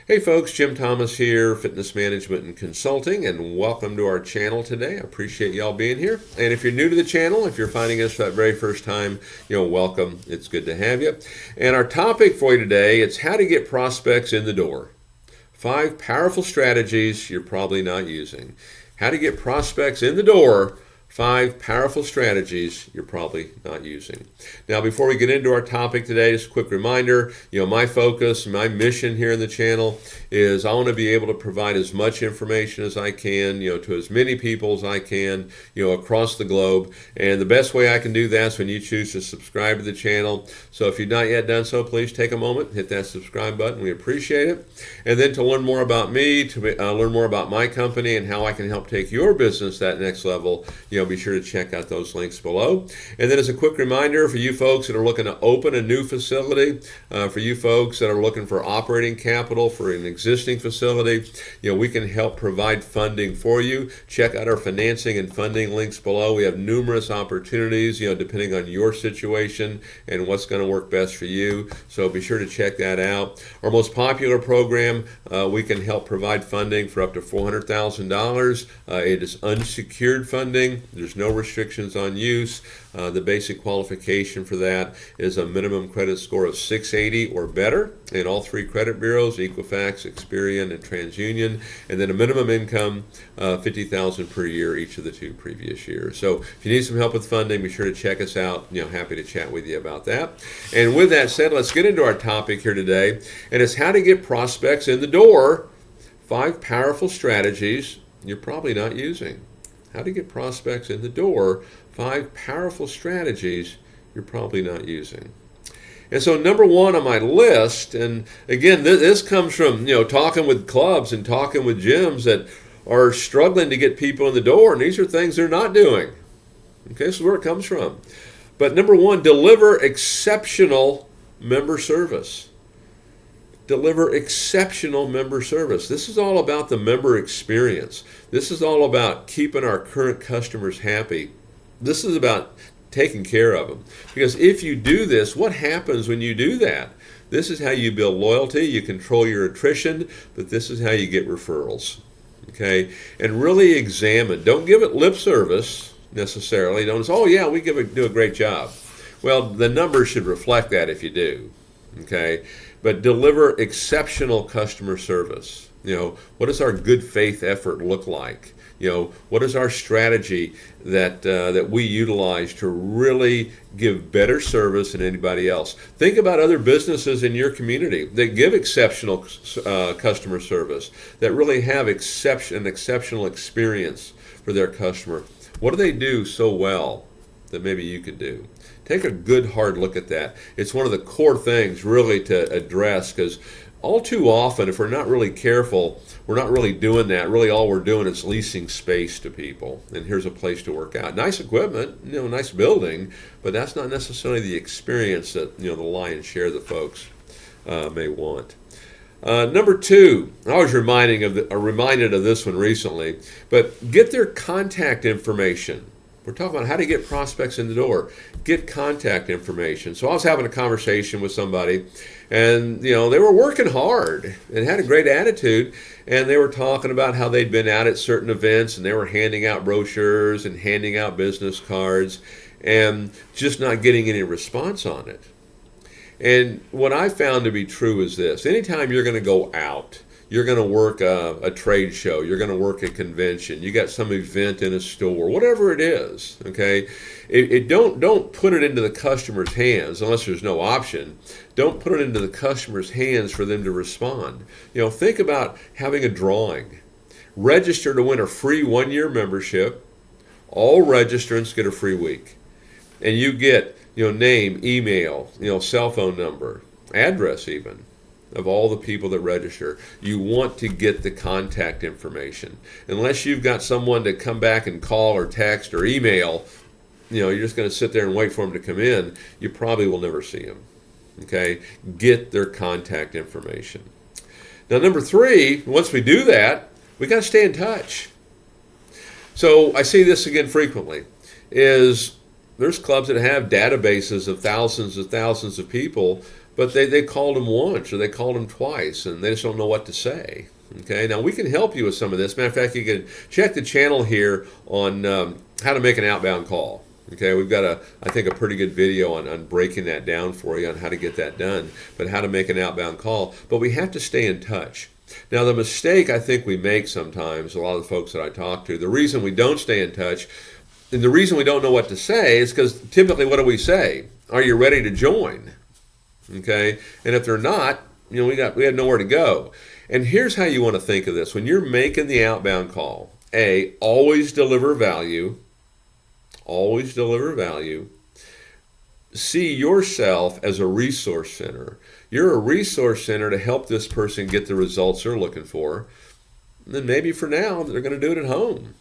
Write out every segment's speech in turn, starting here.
Hey folks, Jim Thomas here, Fitness Management and Consulting, and welcome to our channel today. I appreciate y'all being here. And if you're new to the channel, if you're finding us for that very first time, welcome. It's good to have you. And our topic for you today, it's how to get prospects in the door. 5 powerful strategies you're probably not using. How to get prospects in the door. 5 powerful strategies you're probably not using. Now, before we get into our topic today, just a quick reminder, my focus, my mission here in the channel is I want to be able to provide as much information as I can, to as many people as I can, across the globe. And the best way I can do that is when you choose to subscribe to the channel. So if you've not yet done so, please take a moment, hit that subscribe button. We appreciate it. And then to learn more about me, to learn more about my company and how I can help take your business that next level, be sure to check out those links below. And then as a quick reminder for you folks that are looking to open a new facility, for you folks that are looking for operating capital for an existing facility, we can help provide funding for you. Check out our financing and funding links below. We have numerous opportunities, depending on your situation and what's going to work best for you. So be sure to check that out. Our most popular program, we can help provide funding for up to $400,000. It is unsecured funding. There's no restrictions on use. The basic qualification for that is a minimum credit score of 680 or better in all 3 credit bureaus, Equifax, Experian, and TransUnion, and then a minimum income $50,000 per year each of the 2 previous years. So if you need some help with funding, be sure to check us out. Happy to chat with you about that. And with that said, let's get into our topic here today, and it's how to get prospects in the door. 5 powerful strategies you're probably not using. How to get prospects in the door. 5 powerful strategies you're probably not using. And so number 1 on my list, and again, this comes from talking with clubs and talking with gyms that are struggling to get people in the door, and these are things they're not doing. Okay, this is where it comes from. But number 1, deliver exceptional member service. Deliver exceptional member service. This is all about the member experience. This is all about keeping our current customers happy. This is about taking care of them. Because if you do this, what happens when you do that? This is how you build loyalty, you control your attrition, but this is how you get referrals. Okay? And really examine. Don't give it lip service necessarily. Don't say, oh yeah, we do a great job. Well, the numbers should reflect that if you do. Okay? But deliver exceptional customer service. What does our good faith effort look like? What is our strategy that we utilize to really give better service than anybody else? Think about other businesses in your community that give exceptional customer service, that really have an exceptional experience for their customer. What do they do so well that maybe you could do? Take a good hard look at that. It's one of the core things really to address, because all too often, if we're not really careful, we're not really doing that. Really all we're doing is leasing space to people. And here's a place to work out. Nice equipment, nice building, but that's not necessarily the experience that the lion's share of the folks may want. Number 2, I was reminded of this one recently, but get their contact information. We're talking about how to get prospects in the door. Get contact information. So I was having a conversation with somebody, and they were working hard and had a great attitude, and they were talking about how they'd been out at certain events, and they were handing out brochures and handing out business cards and just not getting any response on it. And what I found to be true is this: anytime you're going to go out, you're going to work a trade show, you're going to work a convention, you got some event in a store, whatever it is, okay? Don't put it into the customer's hands unless there's no option. Don't put it into the customer's hands for them to respond. Think about having a drawing. Register to win a free 1-year membership. All registrants get a free week. And you get, name, email, cell phone number, address even, of all the people that register. You want to get the contact information. Unless you've got someone to come back and call or text or email, you're just going to sit there and wait for them to come in, you probably will never see them. Okay? Get their contact information. Now, number 3, once we do that, we got to stay in touch. So I see this again frequently, is there's clubs that have databases of thousands of people, but they called them once or they called them twice, and they just don't know what to say. Okay, now we can help you with some of this. Matter of fact, you can check the channel here on how to make an outbound call. Okay, we've got I think a pretty good video on breaking that down for you on how to get that done, but how to make an outbound call. But we have to stay in touch. Now, the mistake I think we make sometimes, a lot of the folks that I talk to, the reason we don't stay in touch and the reason we don't know what to say is because typically what do we say? Are you ready to join? Okay, and if they're not, we have nowhere to go. And here's how you want to think of this. When you're making the outbound call, always deliver value. Always deliver value. See yourself as a resource center. You're a resource center to help this person get the results they're looking for. And then maybe for now, they're going to do it at home.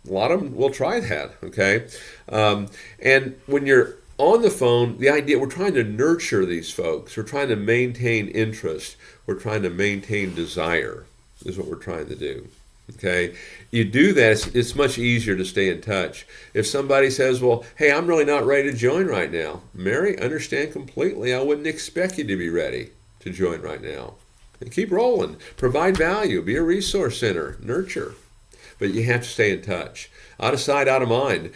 A lot of them will try that, okay? And when you're on the phone, the idea, we're trying to nurture these folks. We're trying to maintain interest. We're trying to maintain desire is what we're trying to do. Okay, you do that, it's much easier to stay in touch. If somebody says, well, hey, I'm really not ready to join right now. Mary, understand completely. I wouldn't expect you to be ready to join right now. And keep rolling. Provide value. Be a resource center. Nurture. But you have to stay in touch. Out of sight, out of mind.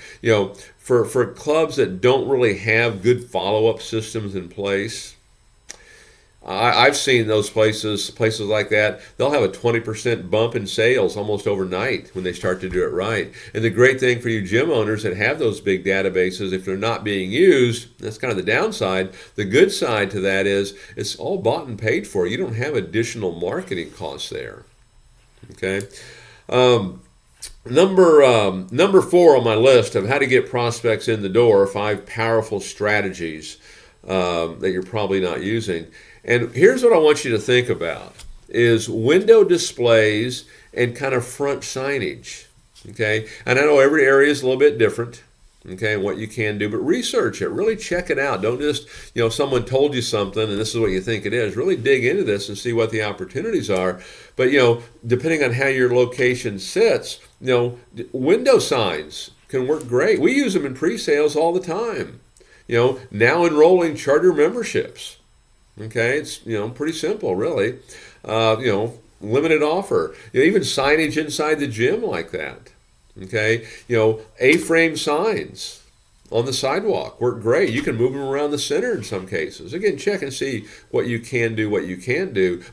For clubs that don't really have good follow-up systems in place, I've seen those places like that, they'll have a 20% bump in sales almost overnight when they start to do it right. And the great thing for you gym owners that have those big databases, if they're not being used, that's kind of the downside. The good side to that is it's all bought and paid for. You don't have additional marketing costs there. Okay. Number 4 on my list of how to get prospects in the door, 5 powerful strategies that you're probably not using. And here's what I want you to think about is window displays and kind of front signage. Okay, and I know every area is a little bit different. Okay, and what you can do, but research it. Really check it out. Don't just, someone told you something and this is what you think it is. Really dig into this and see what the opportunities are. But, depending on how your location sits, window signs can work great. We use them in pre-sales all the time. Now enrolling charter memberships. Okay, it's pretty simple, really. Limited offer. Even signage inside the gym like that. Okay, A-frame signs on the sidewalk work great. You can move them around the center in some cases. Again, check and see what you can do,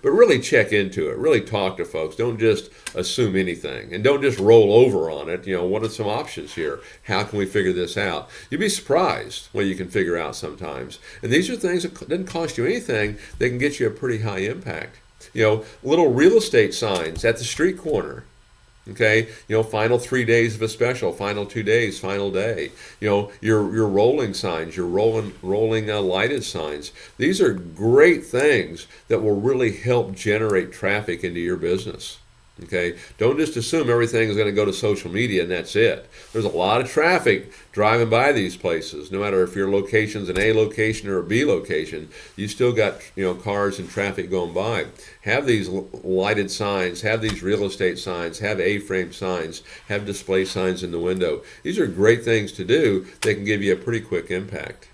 but really check into it. Really talk to folks. Don't just assume anything, and don't just roll over on it. What are some options here? How can we figure this out? You'd be surprised what you can figure out sometimes. And these are things that doesn't cost you anything. They can get you a pretty high impact. Little real estate signs at the street corner. Okay, final 3 days of a special, final 2 days, final day. Your rolling signs, your rolling lighted signs. These are great things that will really help generate traffic into your business. Okay, don't just assume everything is going to go to social media and that's it. There's a lot of traffic driving by these places. No matter if your location's an A location or a B location, you still got cars and traffic going by. Have these lighted signs, have these real estate signs, have A-frame signs, have display signs in the window. These are great things to do. They can give you a pretty quick impact.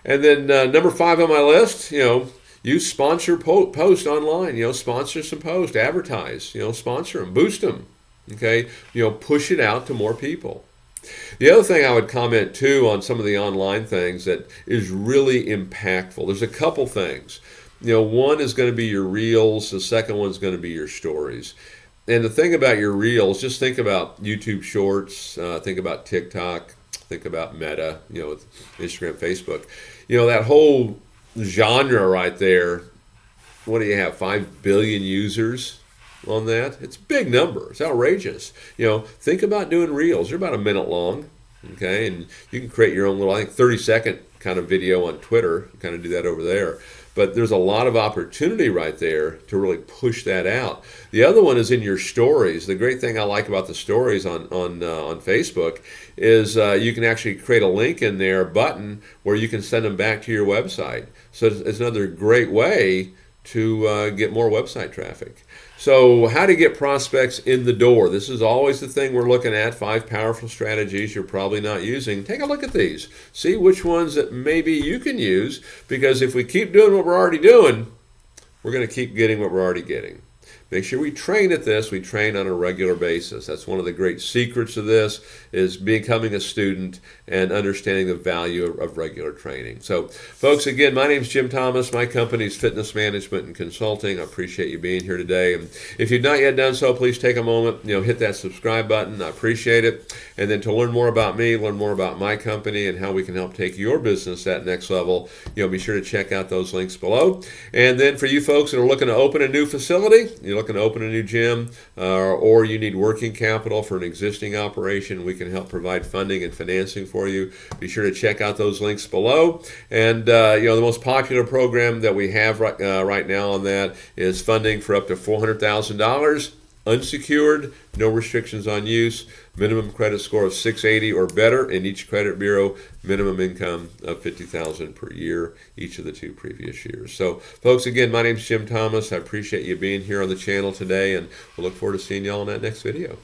And then number 5 on my list, use sponsor post online. Sponsor some posts, advertise. Sponsor them, boost them. Okay, push it out to more people. The other thing I would comment too on some of the online things that is really impactful. There's a couple things. One is going to be your reels. The second one's going to be your stories. And the thing about your reels, just think about YouTube Shorts. Think about TikTok. Think about Meta. With Instagram, Facebook. That whole genre right there. What do you have? 5 billion users on that? It's a big number. It's outrageous. Think about doing reels. They're about a minute long. Okay, and you can create your own little, 30-second kind of video on Twitter. Kind of do that over there. But there's a lot of opportunity right there to really push that out. The other one is in your stories. The great thing I like about the stories on Facebook is you can actually create a link in there, a button, where you can send them back to your website. So it's another great way to get more website traffic. So how to get prospects in the door. This is always the thing we're looking at, 5 powerful strategies you're probably not using. Take a look at these. See which ones that maybe you can use, because if we keep doing what we're already doing, we're going to keep getting what we're already getting. Make sure we train at this. We train on a regular basis. That's one of the great secrets of this, is becoming a student and understanding the value of regular training. So, folks, again, my name is Jim Thomas. My company is Fitness Management and Consulting. I appreciate you being here today. And if you've not yet done so, please take a moment, hit that subscribe button. I appreciate it. And then to learn more about me, learn more about my company and how we can help take your business to that next level, be sure to check out those links below. And then for you folks that are looking to open a new facility, you're looking to open a new gym, or you need working capital for an existing operation, we can help provide funding and financing for you. Be sure to check out those links below. And the most popular program that we have right now on that is funding for up to $400,000, unsecured, no restrictions on use, minimum credit score of 680 or better in each credit bureau, minimum income of $50,000 per year each of the 2 previous years. So, folks, again, my name is Jim Thomas. I appreciate you being here on the channel today, and we'll look forward to seeing y'all in that next video.